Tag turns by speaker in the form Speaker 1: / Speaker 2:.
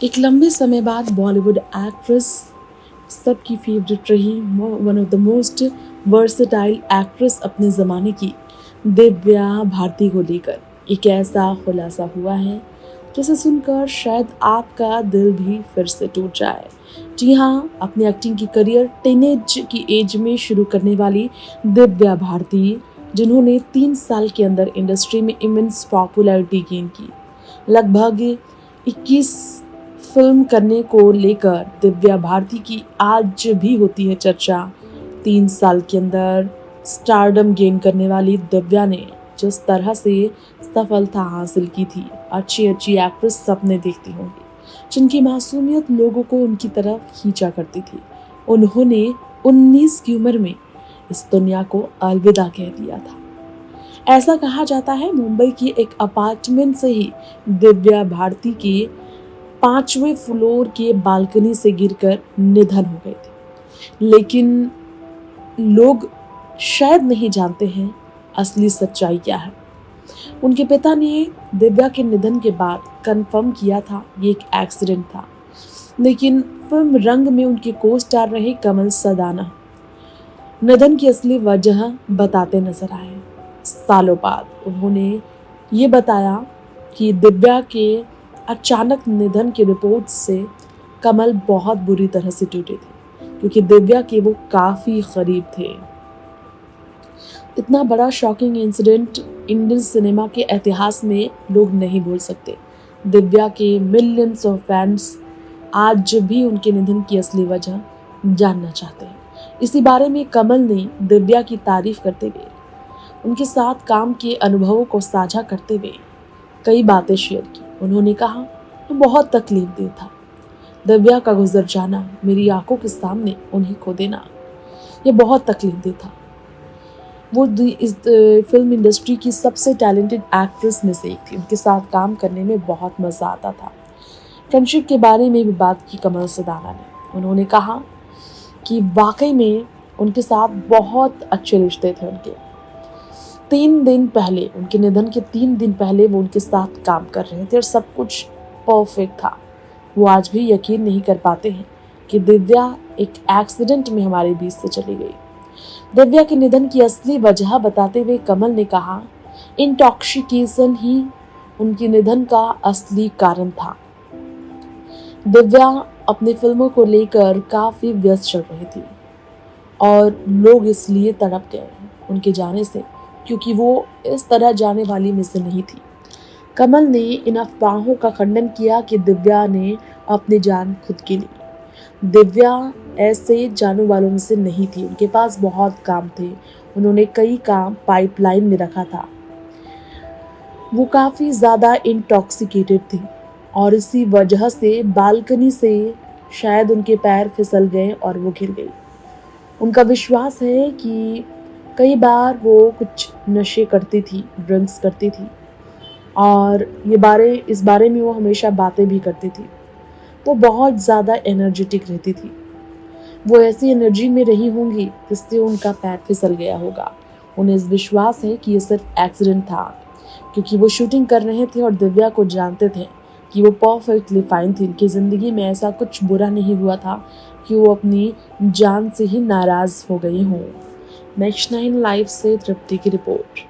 Speaker 1: एक लंबे समय बाद बॉलीवुड एक्ट्रेस सबकी फेवरेट रही, one of the most versatile actress अपने ज़माने की दिव्या भारती को लेकर एक ऐसा खुलासा हुआ है जिसे सुनकर शायद आपका दिल भी फिर से टूट जाए। जी हाँ, अपनी एक्टिंग की करियर टीनेज की एज में शुरू करने वाली दिव्या भारती, जिन्होंने 3 साल के अंदर इंडस्ट्री में इमेंस पॉपुलैरिटी गेन की, लगभग 21 फिल्म करने को लेकर दिव्या भारती की आज भी होती है चर्चा। 3 साल के अंदर स्टारडम गेन करने वाली दिव्या ने जिस तरह से सफलता हासिल की थी, अच्छी अच्छी एक्ट्रेस सपने देखती होंगी जिनकी मासूमियत लोगों को उनकी तरफ खींचा करती थी। उन्होंने 19 की उम्र में इस दुनिया को अलविदा कह दिया था। ऐसा कहा जाता है मुंबई की एक अपार्टमेंट से ही दिव्या भारती के 5वें फ्लोर के बालकनी से गिरकर निधन हो गए थे। लेकिन लोग शायद नहीं जानते हैं असली सच्चाई क्या है। उनके पिता ने दिव्या के निधन के बाद कंफर्म किया था ये एक एक्सीडेंट था, लेकिन फिल्म रंग में उनके को स्टार रहे कमल सदाना निधन की असली वजह बताते नजर आए। सालों बाद उन्होंने ये बताया कि दिव्या के अचानक निधन की रिपोर्ट से कमल बहुत बुरी तरह से टूटे थे, क्योंकि दिव्या के वो काफ़ी करीब थे। इतना बड़ा शॉकिंग इंसिडेंट इंडियन सिनेमा के इतिहास में लोग नहीं भूल सकते। दिव्या के मिलियंस ऑफ फैंस आज भी उनके निधन की असली वजह जानना चाहते हैं। इसी बारे में कमल ने दिव्या की तारीफ करते हुए, उनके साथ काम के अनुभवों को साझा करते हुए कई बातें शेयर की। उन्होंने कहा, बहुत तकलीफ दे था। दिव्या का गुजर जाना, मेरी आंखों के सामने उन्हें खो देना, ये बहुत तकलीफ दे था। वो इस फिल्म इंडस्ट्री की सबसे टैलेंटेड एक्ट्रेस में से एक थी। उनके साथ काम करने में बहुत मज़ा आता था। फ्रेंडशिप के बारे में भी बात की कमल सदाना ने। उन्होंने कहा कि वाकई में उनके साथ बहुत अच्छे रिश्ते थे उनके। 3 दिन पहले, उनके निधन के 3 दिन पहले वो उनके साथ काम कर रहे थे और सब कुछ परफेक्ट था। वो आज भी यकीन नहीं कर पाते हैं कि दिव्या एक एक्सीडेंट में हमारे बीच से चली गई। दिव्या के निधन की असली वजह बताते हुए कमल ने कहा, इंटॉक्सिकेशन ही उनके निधन का असली कारण था। दिव्या अपनी फिल्मों को लेकर काफ़ी व्यस्त चल रही थी और लोग इसलिए तड़प गए उनके जाने से, क्योंकि वो इस तरह जाने वाली में से नहीं थी। कमल ने इन अफवाहों का खंडन किया कि दिव्या ने अपनी जान खुद की ली। दिव्या ऐसे जाने वालों में से नहीं थी। उनके पास बहुत काम थे। उन्होंने कई काम पाइपलाइन में रखा था। वो काफ़ी ज़्यादा इंटॉक्सिकेटेड थी और इसी वजह से बालकनी से शायद उनके पैर फिसल गए और वो गिर गई। उनका विश्वास है कि कई बार वो कुछ नशे करती थी, ड्रिंक्स करती थी और इस बारे में वो हमेशा बातें भी करती थी। वो बहुत ज़्यादा एनर्जेटिक रहती थी। वो ऐसी एनर्जी में रही होंगी जिससे उनका पैर फिसल गया होगा। उन्हें इस विश्वास है कि ये सिर्फ एक्सीडेंट था, क्योंकि वो शूटिंग कर रहे थे और दिव्या को जानते थे कि वो परफेक्टली फाइन थी। उनकी ज़िंदगी में ऐसा कुछ बुरा नहीं हुआ था कि वो अपनी जान से ही नाराज़ हो गई हों। नेक्स्ट 9 लाइव से तृप्ति की रिपोर्ट।